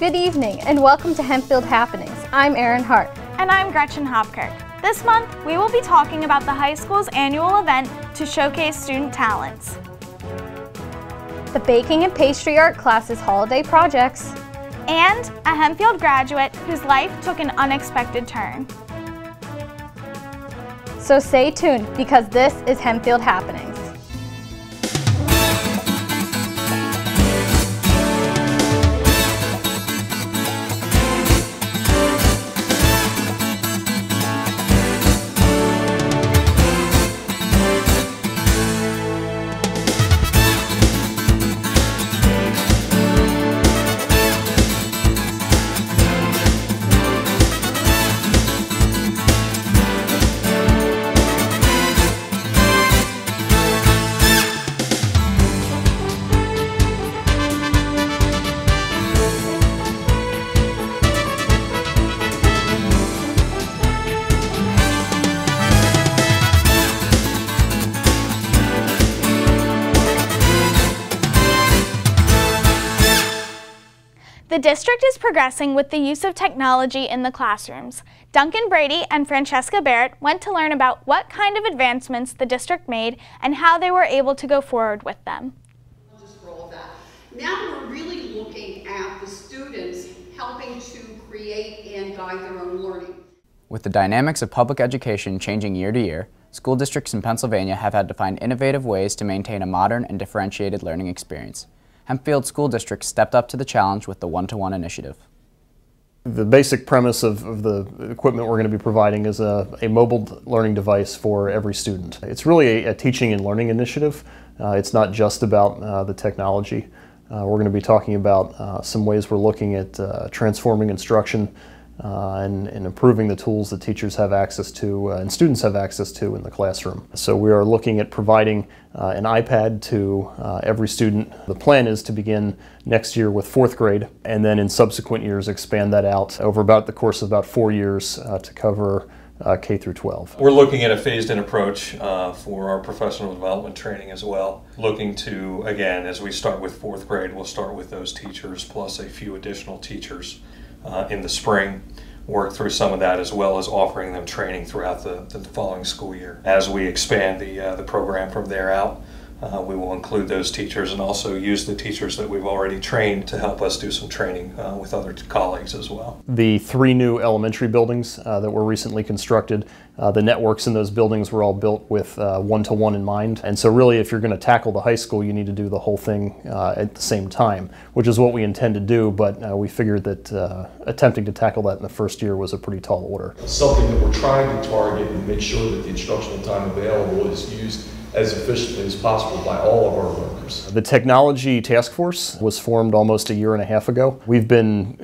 Good evening and welcome to Hempfield Happenings. I'm Erin Hart. And I'm Gretchen Hopkirk. This month, we will be talking about the high school's annual event to showcase student talents, The baking and pastry art class's holiday projects, and a Hempfield graduate whose life took an unexpected turn. So stay tuned because this is Hempfield Happenings. The district is progressing with the use of technology in the classrooms. Duncan Brady and Francesca Barrett went to learn about what kind of advancements the district made and how they were able to go forward with them. Just roll that. Now we're really looking at the students helping to create and guide their own learning. With the dynamics of public education changing year to year, school districts in Pennsylvania have had to find innovative ways to maintain a modern and differentiated learning experience. Hempfield School District stepped up to the challenge with the one-to-one initiative. The basic premise of the equipment we're going to be providing is a mobile learning device for every student. It's really a teaching and learning initiative. It's not just about the technology. We're going to be talking about some ways we're looking at transforming instruction and improving the tools that teachers have access to and students have access to in the classroom. So we are looking at providing an iPad to every student. The plan is to begin next year with 4th grade and then in subsequent years expand that out over about the course of about 4 years to cover K through 12. We're looking at a phased-in approach for our professional development training as well. Looking to, again, as we start with 4th grade, we'll start with those teachers plus a few additional teachers in the spring, work through some of that as well as offering them training throughout the following school year. As we expand the program from there out, we will include those teachers and also use the teachers that we've already trained to help us do some training with other colleagues as well. The 3 new elementary buildings that were recently constructed, the networks in those buildings were all built with one-to-one in mind. And so really if you're going to tackle the high school, you need to do the whole thing at the same time, which is what we intend to do, but we figured that attempting to tackle that in the first year was a pretty tall order. Something that we're trying to target and make sure that the instructional time available is used as efficiently as possible by all of our learners. The technology task force was formed almost a year and a half ago. We've been,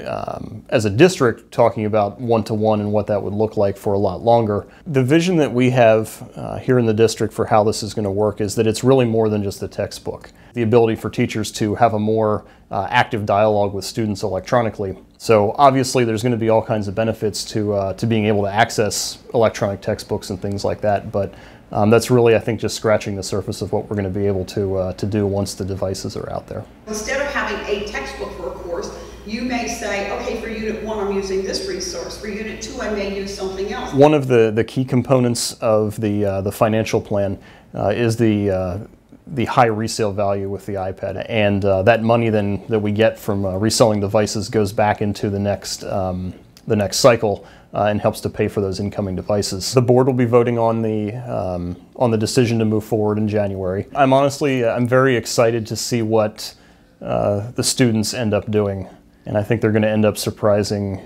as a district, talking about one-to-one and what that would look like for a lot longer. The vision that we have here in the district for how this is going to work is that it's really more than just a textbook. The ability for teachers to have a more active dialogue with students electronically. So obviously there's going to be all kinds of benefits to being able to access electronic textbooks and things like that, but that's really, I think, just scratching the surface of what we're going to be able to do once the devices are out there. Instead of having a textbook for a course, you may say, okay, for Unit 1 I'm using this resource, for Unit 2 I may use something else. One of the key components of the financial plan is the high resale value with the iPad, and that money then that we get from reselling devices goes back into the next cycle and helps to pay for those incoming devices. The board will be voting on the decision to move forward in January. I'm very excited to see what the students end up doing, and I think they're going to end up surprising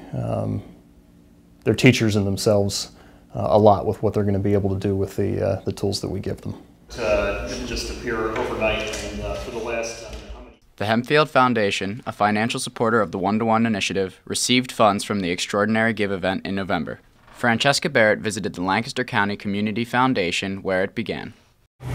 their teachers and themselves a lot with what they're going to be able to do with the tools that we give them. It didn't just appear overnight, and for the last... The Hempfield Foundation, a financial supporter of the One-to-One initiative, received funds from the Extraordinary Give event in November. Francesca Barrett visited the Lancaster County Community Foundation, where it began. For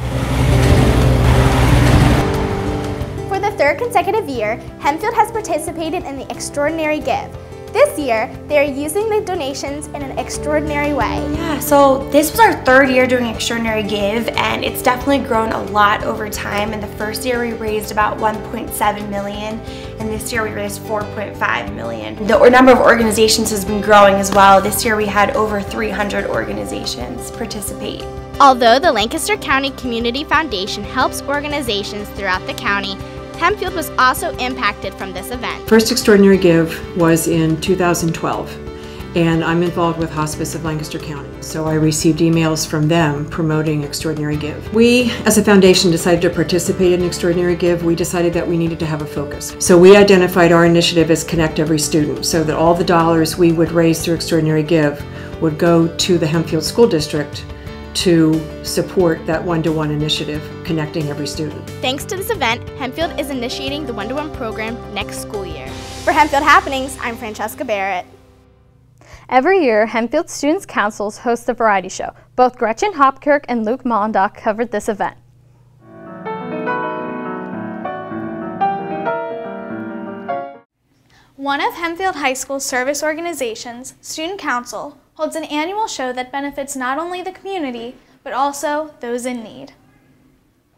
the 3rd consecutive year, Hempfield has participated in the Extraordinary Give. This year, they're using the donations in an extraordinary way. Yeah, so this was our third year doing Extraordinary Give, and it's definitely grown a lot over time. In the first year, we raised about $1.7 million, and this year we raised $4.5 million. The number of organizations has been growing as well. This year we had over 300 organizations participate. Although the Lancaster County Community Foundation helps organizations throughout the county, Hempfield was also impacted from this event. First Extraordinary Give was in 2012, and I'm involved with Hospice of Lancaster County, so I received emails from them promoting Extraordinary Give. We, as a foundation, decided to participate in Extraordinary Give. We decided that we needed to have a focus. So we identified our initiative as Connect Every Student, so that all the dollars we would raise through Extraordinary Give would go to the Hempfield School District to support that one-to-one initiative, connecting every student. Thanks to this event, Hempfield is initiating the one-to-one program next school year. For Hempfield Happenings, I'm Francesca Barrett. Every year, Hempfield Students' Councils host a variety show. Both Gretchen Hopkirk and Luke Mondock covered this event. One of Hempfield High School's service organizations, Student Council, holds an annual show that benefits not only the community, but also those in need.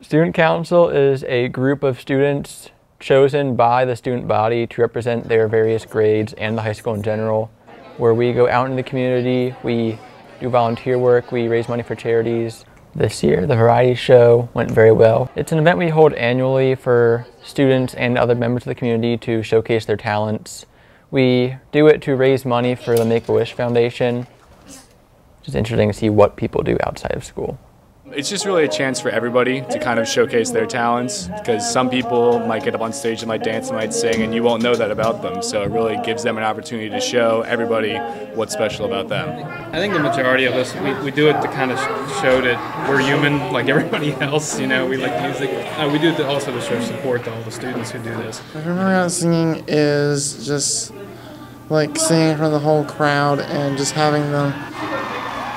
Student Council is a group of students chosen by the student body to represent their various grades and the high school in general, where we go out in the community, we do volunteer work, we raise money for charities. This year, the variety show went very well. It's an event we hold annually for students and other members of the community to showcase their talents. We do it to raise money for the Make-A-Wish Foundation. It's just interesting to see what people do outside of school. It's just really a chance for everybody to kind of showcase their talents, because some people might get up on stage, they might dance, they might sing, and you won't know that about them. So it really gives them an opportunity to show everybody what's special about them. I think the majority of us, we do it to kind of show that we're human like everybody else. You know, we like music. We do it also to show support to all the students who do this. My favorite part about singing is just like singing in front of the whole crowd and just having them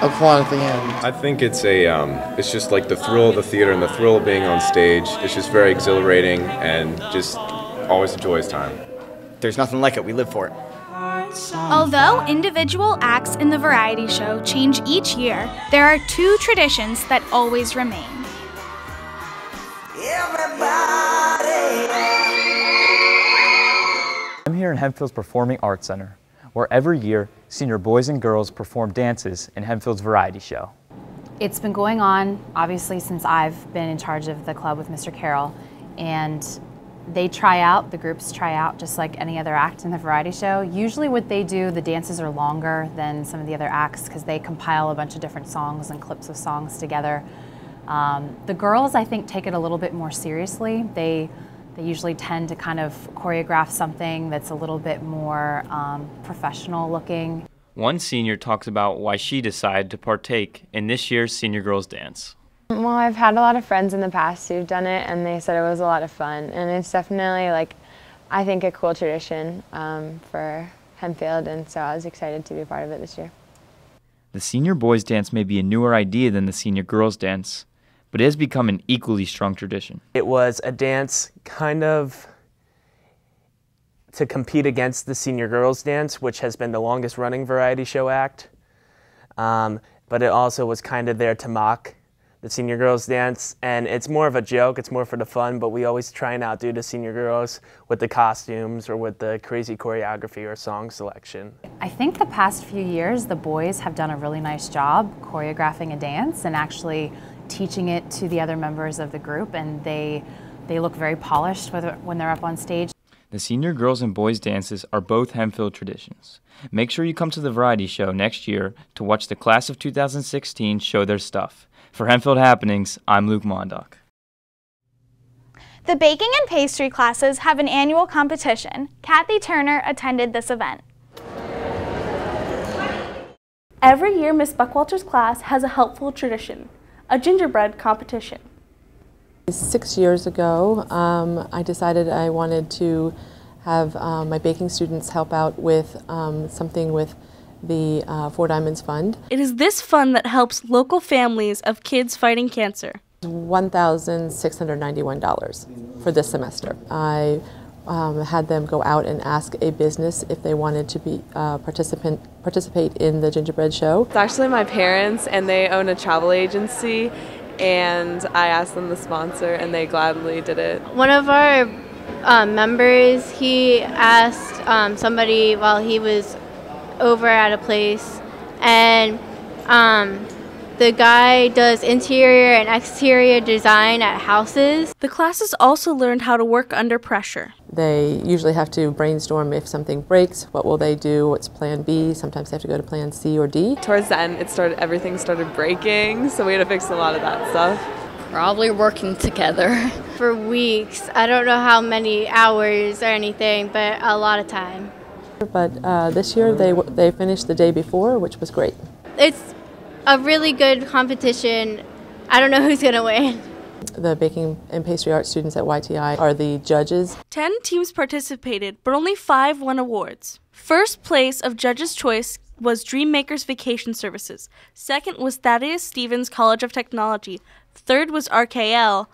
applaud at the end. I think it's it's just like the thrill of the theater and the thrill of being on stage. It's just very exhilarating and just always a joyous time. There's nothing like it. We live for it. Although individual acts in the variety show change each year, there are two traditions that always remain. I'm here in Hempfield's Performing Arts Center, where every year senior boys and girls perform dances in Hempfield's variety show. It's been going on, obviously, since I've been in charge of the club with Mr. Carroll, and they try out, the groups try out just like any other act in the variety show. Usually what they do, the dances are longer than some of the other acts because they compile a bunch of different songs and clips of songs together. The girls, I think, take it a little bit more seriously. They usually tend to kind of choreograph something that's a little bit more professional looking. One senior talks about why she decided to partake in this year's Senior Girls Dance. Well, I've had a lot of friends in the past who've done it, and they said it was a lot of fun. And it's definitely, like, I think a cool tradition for Hempfield, and so I was excited to be a part of it this year. The Senior Boys Dance may be a newer idea than the Senior Girls Dance, but it has become an equally strong tradition. It was a dance kind of to compete against the Senior Girls Dance, which has been the longest running variety show act. But it also was kind of there to mock the Senior Girls Dance, and it's more of a joke, it's more for the fun, but we always try and outdo the Senior Girls with the costumes or with the crazy choreography or song selection. I think the past few years the boys have done a really nice job choreographing a dance and actually teaching it to the other members of the group, and they look very polished when they're up on stage. The Senior Girls and Boys Dances are both Hempfield traditions. Make sure you come to the variety show next year to watch the class of 2016 show their stuff. For Hempfield Happenings, I'm Luke Mondock. The baking and pastry classes have an annual competition. Kathy Turner attended this event. Every year, Miss Buckwalter's class has a helpful tradition, a gingerbread competition. 6 years ago, I decided I wanted to have my baking students help out with something with the Four Diamonds Fund. It is this fund that helps local families of kids fighting cancer. $1,691 for this semester. I had them go out and ask a business if they wanted to be participate in the gingerbread show. It's actually my parents, and they own a travel agency, and I asked them to sponsor, and they gladly did it. One of our members, he asked somebody while he was over at a place, and the guy does interior and exterior design at houses. The classes also learned how to work under pressure. They usually have to brainstorm if something breaks, what will they do, what's plan B, sometimes they have to go to plan C or D. Towards the end, everything started breaking, so we had to fix a lot of that stuff. Probably working together. For weeks, I don't know how many hours or anything, but a lot of time. But this year they finished the day before, which was great. It's a really good competition. I don't know who's going to win. The baking and pastry art students at YTI are the judges. 10 teams participated, but only 5 won awards. First place of Judges' Choice was Dreammakers Vacation Services. Second was Thaddeus Stevens College of Technology. Third was RKL.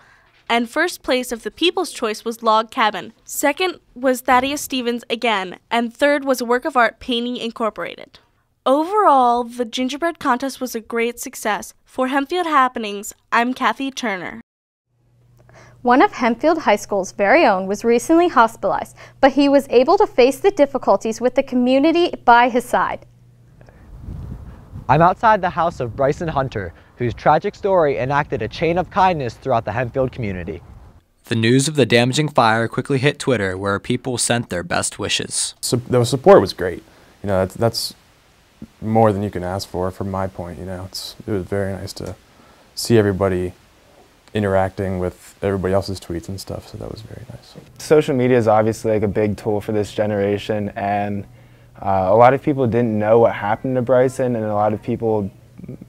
And first place of the People's Choice was Log Cabin. Second was Thaddeus Stevens again. And third was a Work of Art Painting Incorporated. Overall, the gingerbread contest was a great success. For Hempfield Happenings, I'm Kathy Turner. One of Hempfield High School's very own was recently hospitalized, but he was able to face the difficulties with the community by his side. I'm outside the house of Bryson Hunter, whose tragic story enacted a chain of kindness throughout the Hempfield community. The news of the damaging fire quickly hit Twitter, where people sent their best wishes. So the support was great. You know, that's more than you can ask for from my point. You know, it was very nice to see everybody interacting with everybody else's tweets and stuff, so that was very nice. Social media is obviously like a big tool for this generation, and a lot of people didn't know what happened to Bryson, and a lot of people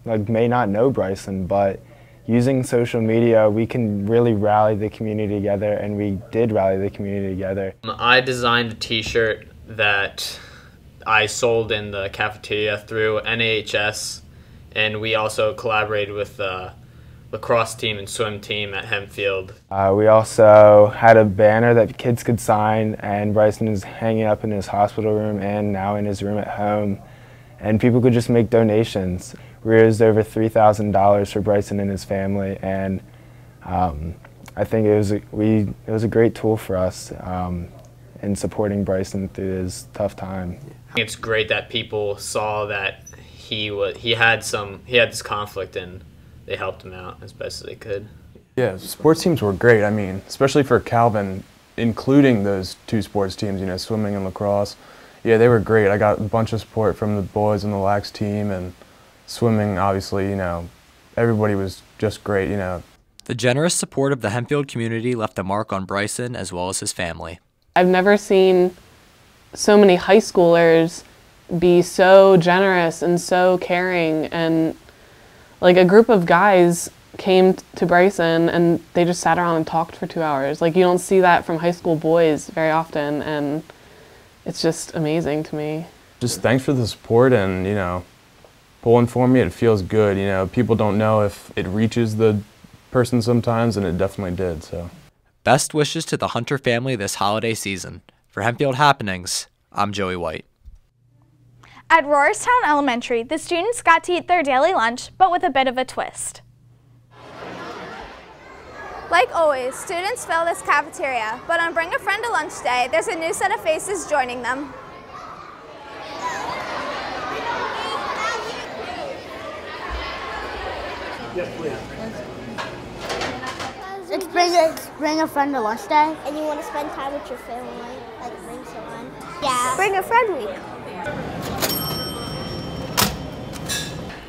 may not know Bryson, but using social media, we can really rally the community together, and we did rally the community together. I designed a t-shirt that I sold in the cafeteria through NAHS, and we also collaborated with the lacrosse team and swim team at Hempfield. We also had a banner that kids could sign, and Bryson is hanging up in his hospital room and now in his room at home, and people could just make donations. We raised over $3,000 for Bryson and his family, and I think it was a great tool for us in supporting Bryson through his tough time. It's great that people saw that he had this conflict, and they helped him out as best as they could. Yeah, sports teams were great. I mean, especially for Calvin, including those 2 sports teams, you know, swimming and lacrosse. Yeah, they were great. I got a bunch of support from the boys on the lax team, and swimming, obviously, you know, everybody was just great, you know. The generous support of the Hempfield community left a mark on Bryson as well as his family. I've never seen so many high schoolers be so generous and so caring, and like a group of guys came to Bryson and they just sat around and talked for 2 hours. Like, you don't see that from high school boys very often, and it's just amazing to me. Just thanks for the support, and, you know, pulling for me, it feels good. You know, people don't know if it reaches the person sometimes, and it definitely did, so. Best wishes to the Hunter family this holiday season. For Hempfield Happenings, I'm Joey White. At Roarstown Elementary, the students got to eat their daily lunch, but with a bit of a twist. Like always, students fill this cafeteria, but on Bring a Friend to Lunch Day, there's a new set of faces joining them. Yes, please. It's bring a Friend to Lunch Day. And you want to spend time with your family, like bring someone. Yeah. Bring a Friend Week.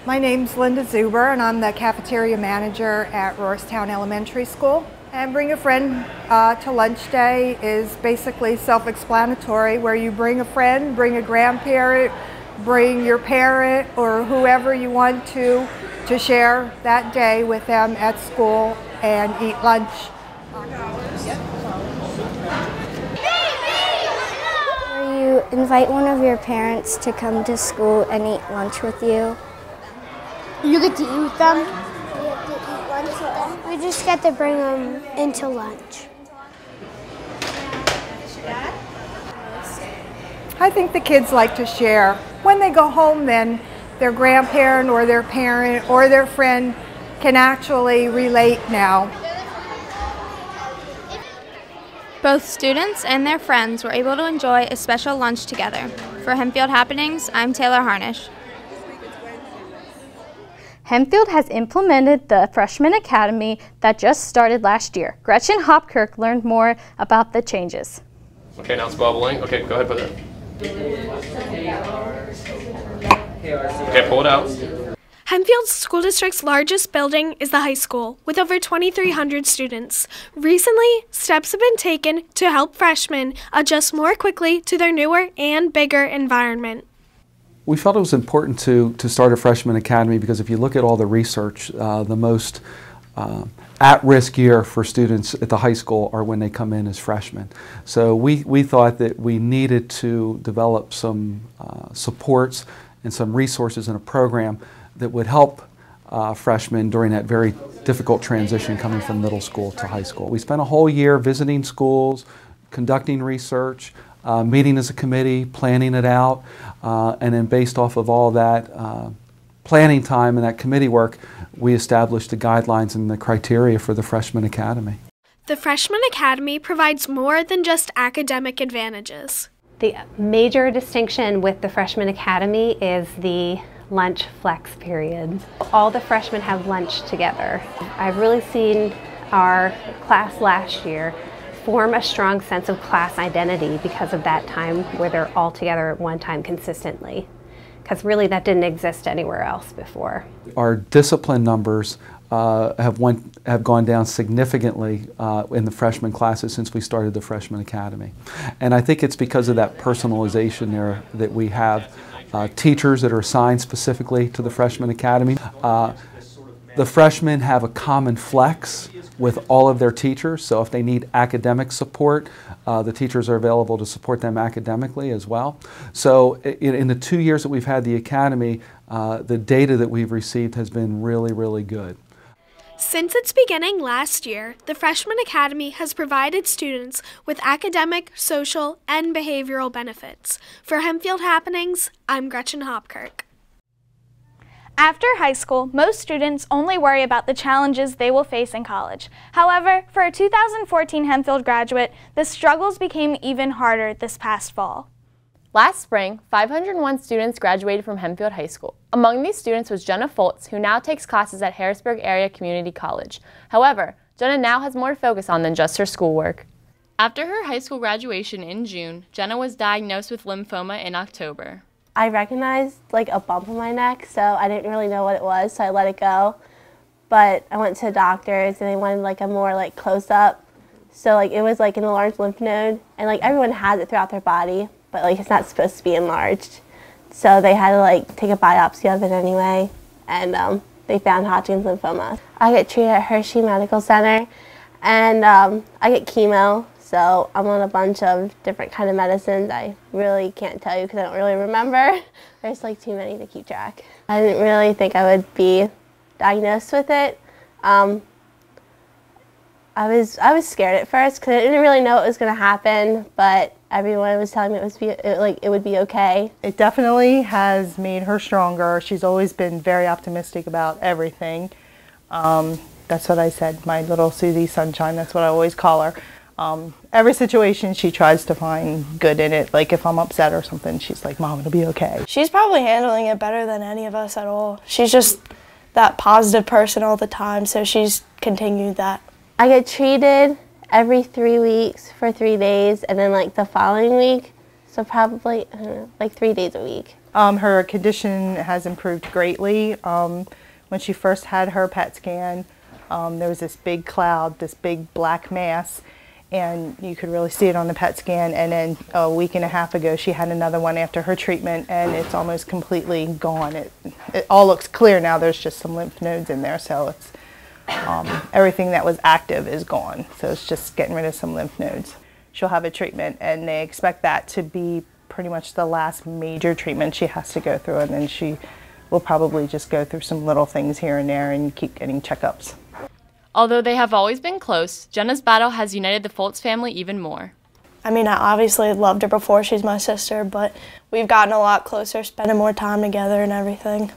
My name's Linda Zuber, and I'm the cafeteria manager at Roarstown Elementary School. And Bring a Friend to Lunch Day is basically self-explanatory, where you bring a friend, bring a grandparent, bring your parent, or whoever you want to share that day with them at school and eat lunch. You invite one of your parents to come to school and eat lunch with you. You get to eat with them? You get to eat lunch with them? We just get to bring them into lunch. I think the kids like to share. When they go home, then their grandparent or their parent or their friend can actually relate now. Both students and their friends were able to enjoy a special lunch together. For Hempfield Happenings, I'm Taylor Harnish. Hempfield has implemented the Freshman Academy that just started last year. Gretchen Hopkirk learned more about the changes. Okay, now it's bubbling. Okay, go ahead, put it. Okay, pull it out. Hempfield School District's largest building is the high school, with over 2,300 students. Recently, steps have been taken to help freshmen adjust more quickly to their newer and bigger environment. We felt it was important to start a freshman academy because if you look at all the research, the most at-risk year for students at the high school are when they come in as freshmen. So we thought that we needed to develop some supports and some resources in a program that would help freshmen during that very difficult transition coming from middle school to high school. We spent a whole year visiting schools, conducting research, meeting as a committee, planning it out, and then based off of all that planning time and that committee work, we established the guidelines and the criteria for the Freshman Academy. The Freshman Academy provides more than just academic advantages. The major distinction with the Freshman Academy is the lunch flex period. All the freshmen have lunch together. I've really seen our class last year form a strong sense of class identity because of that time where they're all together at one time consistently. Because really that didn't exist anywhere else before. Our discipline numbers have gone down significantly in the freshman classes since we started the Freshman Academy. And I think it's because of that personalization there that we have teachers that are assigned specifically to the Freshman Academy. The freshmen have a common flex with all of their teachers, so if they need academic support, the teachers are available to support them academically as well. So in the 2 years that we've had the Academy, the data that we've received has been really, really good. Since its beginning last year, the Freshman Academy has provided students with academic, social, and behavioral benefits. For Hempfield Happenings, I'm Gretchen Hopkirk. After high school, most students only worry about the challenges they will face in college. However, for a 2014 Hempfield graduate, the struggles became even harder this past fall. Last spring, 501 students graduated from Hempfield High School. Among these students was Jenna Foltz, who now takes classes at Harrisburg Area Community College. However, Jenna now has more to focus on than just her schoolwork. After her high school graduation in June, Jenna was diagnosed with lymphoma in October. I recognized like a bump on my neck, so I didn't really know what it was, so I let it go. But I went to the doctors and they wanted like a more like close up. So like it was like an enlarged lymph node, and like everyone has it throughout their body, but like it's not supposed to be enlarged. So they had to like take a biopsy of it anyway, and they found Hodgkin's lymphoma. I get treated at Hershey Medical Center, and I get chemo. So I'm on a bunch of different kind of medicines. I really can't tell you because I don't really remember. There's like too many to keep track. I didn't really think I would be diagnosed with it. I was scared at first because I didn't really know what was going to happen, but everyone was telling me it would be okay. It definitely has made her stronger. She's always been very optimistic about everything. That's what I said, my little Susie Sunshine, that's what I always call her. Every situation she tries to find good in it. Like if I'm upset or something, she's like, Mom, it'll be okay. She's probably handling it better than any of us at all. She's just that positive person all the time, so she's continued that. I get treated every 3 weeks for 3 days, and then like the following week, so probably I don't know, like 3 days a week. Her condition has improved greatly. When she first had her PET scan, there was this big cloud, this big black mass, and you could really see it on the PET scan. And then a week and a half ago, she had another one after her treatment, and it's almost completely gone. It all looks clear now. There's just some lymph nodes in there, so it's everything that was active is gone. So it's just getting rid of some lymph nodes. She'll have a treatment, and they expect that to be pretty much the last major treatment she has to go through, and then she will probably just go through some little things here and there and keep getting checkups. Although they have always been close, Jenna's battle has united the Foltz family even more. I mean, I obviously loved her before, she's my sister, but we've gotten a lot closer, spending more time together and everything.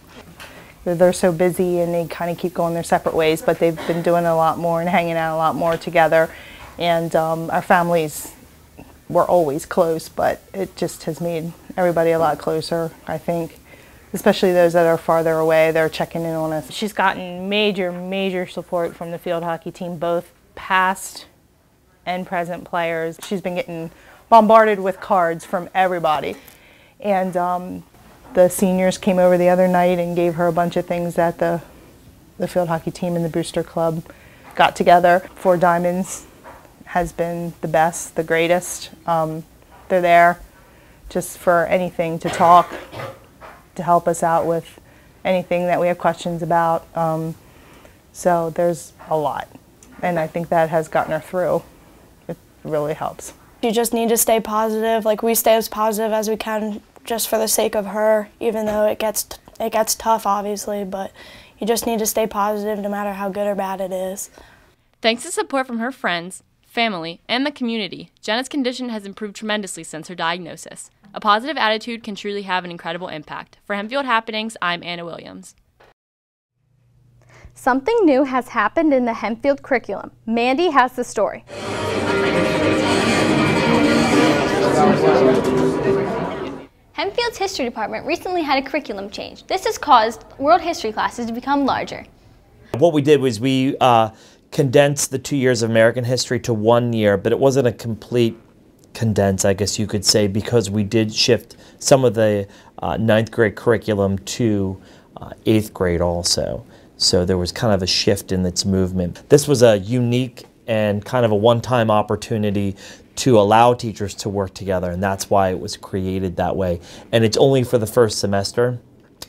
They're so busy and they kind of keep going their separate ways, but they've been doing a lot more and hanging out a lot more together. And our families were always close, but it just has made everybody a lot closer, I think. Especially those that are farther away, they're checking in on us. She's gotten major support from the field hockey team, both past and present players. She's been getting bombarded with cards from everybody. And the seniors came over the other night and gave her a bunch of things that the field hockey team and the booster club got together. Four Diamonds has been the best, the greatest. They're there just for anything, to talk, to help us out with anything that we have questions about. So there's a lot, and I think that has gotten her through. It really helps. You just need to stay positive. Like, we stay as positive as we can just for the sake of her, even though it gets tough, obviously, but you just need to stay positive no matter how good or bad it is. Thanks to support from her friends, family, and the community, Jenna's condition has improved tremendously since her diagnosis. A positive attitude can truly have an incredible impact. For Hempfield Happenings, I'm Anna Williams. Something new has happened in the Hempfield curriculum. Mandy has the story. Hempfield's history department recently had a curriculum change. This has caused world history classes to become larger. What we did was we condensed the 2 years of American history to 1 year, but it wasn't a complete condense, I guess you could say, because we did shift some of the 9th grade curriculum to 8th grade also. So there was kind of a shift in its movement. This was a unique and kind of a one-time opportunity to allow teachers to work together, and that's why it was created that way. And it's only for the first semester.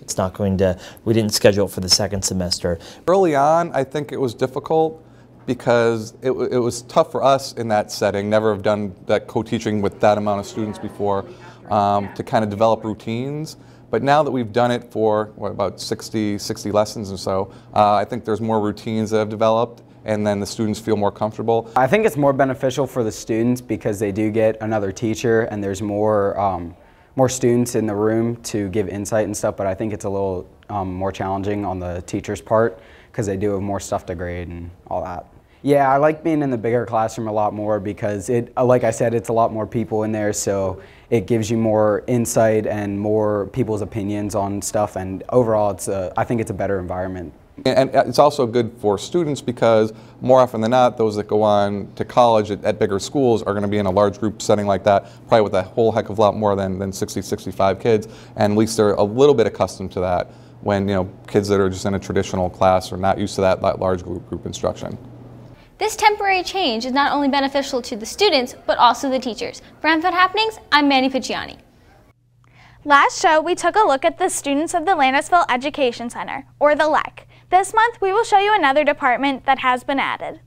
It's not going to, we didn't schedule it for the second semester. Early on, I think it was difficult because it was tough for us in that setting, never have done that co-teaching with that amount of students before, to kind of develop routines. But now that we've done it for about 60 lessons or so, I think there's more routines that have developed, and then the students feel more comfortable. I think it's more beneficial for the students because they do get another teacher and there's more students in the room to give insight and stuff, but I think it's a little more challenging on the teacher's part because they do have more stuff to grade and all that. Yeah, I like being in the bigger classroom a lot more because like I said, it's a lot more people in there, so it gives you more insight and more people's opinions on stuff, and overall I think it's a better environment. And it's also good for students because more often than not, those that go on to college at bigger schools are going to be in a large group setting like that, probably with a whole heck of a lot more than 60, 65 kids, and at least they're a little bit accustomed to that when, you know, kids that are just in a traditional class are not used to that large group instruction. This temporary change is not only beneficial to the students, but also the teachers. For Hempfield Happenings, I'm Manny Picciani. Last show, we took a look at the students of the Landisville Education Center, or the LEC. This month, we will show you another department that has been added.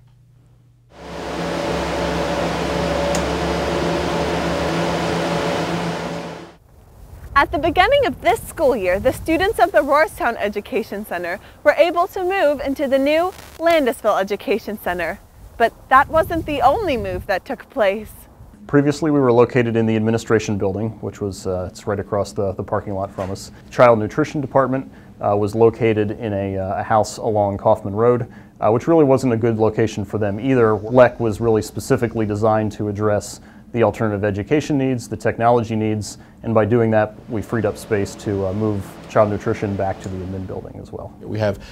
At the beginning of this school year, the students of the Rohrstown Education Center were able to move into the new Landisville Education Center. But that wasn't the only move that took place. Previously, we were located in the administration building, which was it's right across the parking lot from us. Child Nutrition Department was located in a house along Kaufman Road, which really wasn't a good location for them either. LEC was really specifically designed to address the alternative education needs, the technology needs, and by doing that, we freed up space to move child nutrition back to the admin building as well. We have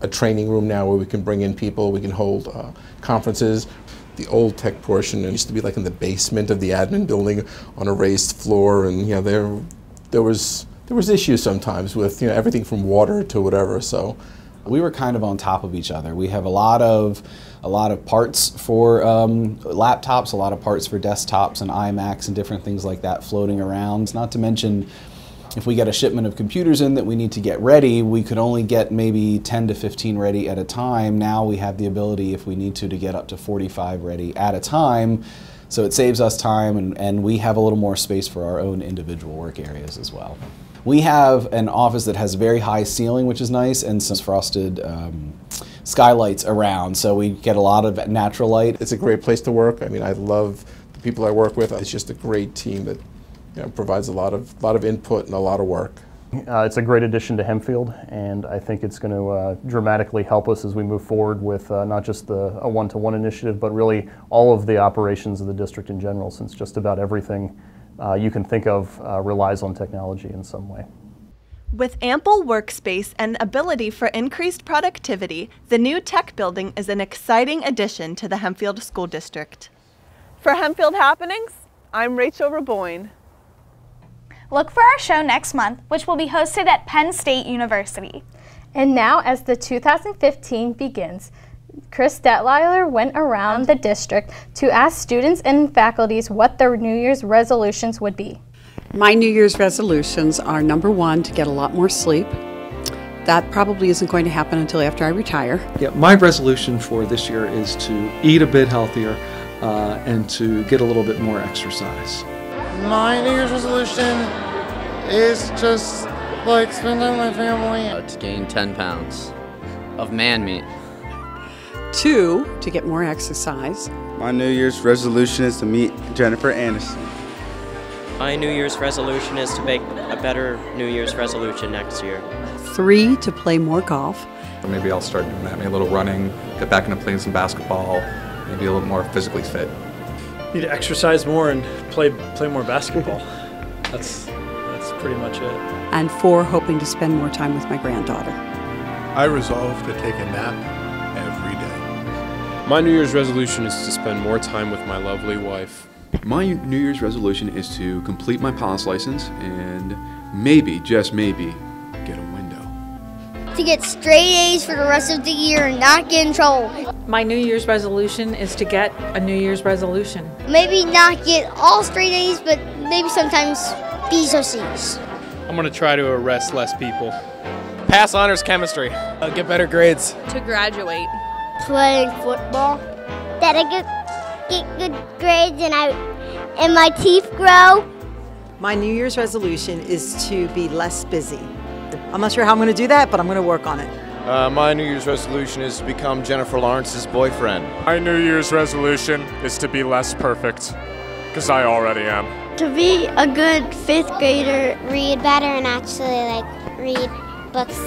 a training room now where we can bring in people, we can hold conferences. The old tech portion used to be like in the basement of the admin building on a raised floor, and there was issues sometimes with everything from water to whatever. So we were kind of on top of each other. We have a lot of parts for laptops, a lot of parts for desktops and iMacs and different things like that floating around. Not to mention, if we get a shipment of computers in that we need to get ready, we could only get maybe 10 to 15 ready at a time. Now we have the ability, if we need to get up to 45 ready at a time. So it saves us time, and we have a little more space for our own individual work areas as well. We have an office that has very high ceiling, which is nice, and some frosted skylights around, so we get a lot of natural light. It's a great place to work. I mean, I love the people I work with. It's just a great team that provides a lot of input and a lot of work. It's a great addition to Hempfield, and I think it's going to dramatically help us as we move forward with not just a one-to-one initiative, but really all of the operations of the district in general, since just about everything you can think of relies on technology in some way. With ample workspace and ability for increased productivity, the new tech building is an exciting addition to the Hempfield School District. For Hempfield Happenings, I'm Rachel Raboyne. Look for our show next month, which will be hosted at Penn State University. And now, as the 2015 begins, Chris Detweiler went around the district to ask students and faculties what their New Year's resolutions would be. My New Year's resolutions are, number one, to get a lot more sleep. That probably isn't going to happen until after I retire. Yeah, my resolution for this year is to eat a bit healthier and to get a little bit more exercise. My New Year's resolution is just like spend time with my family. To gain 10 pounds of man meat. 2, to get more exercise. My New Year's resolution is to meet Jennifer Aniston. My New Year's resolution is to make a better New Year's resolution next year. 3, to play more golf. Maybe I'll start doing that, maybe a little running, get back into playing some basketball, maybe a little more physically fit. Need to exercise more and play more basketball. That's pretty much it. And 4, hoping to spend more time with my granddaughter. I resolve to take a nap every day. My New Year's resolution is to spend more time with my lovely wife. My New Year's resolution is to complete my pilot's license and maybe, just maybe, get a window. To get straight A's for the rest of the year and not get in trouble. My New Year's resolution is to get a New Year's resolution. Maybe not get all straight A's, but maybe sometimes B's or C's. I'm going to try to arrest less people. Pass honors chemistry. Get better grades. To graduate. Playing football. That I get good grades and my teeth grow. My New Year's resolution is to be less busy. I'm not sure how I'm going to do that, but I'm going to work on it. My New Year's resolution is to become Jennifer Lawrence's boyfriend. My New Year's resolution is to be less perfect, because I already am. To be a good 5th grader, read better and actually read books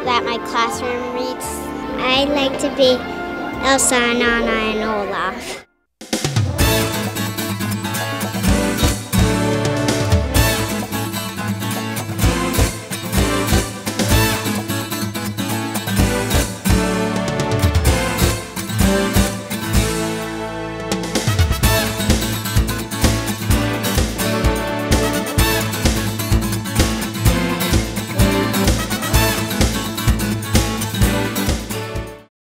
that my classroom reads. I like to be Elsa, Anna, and Olaf.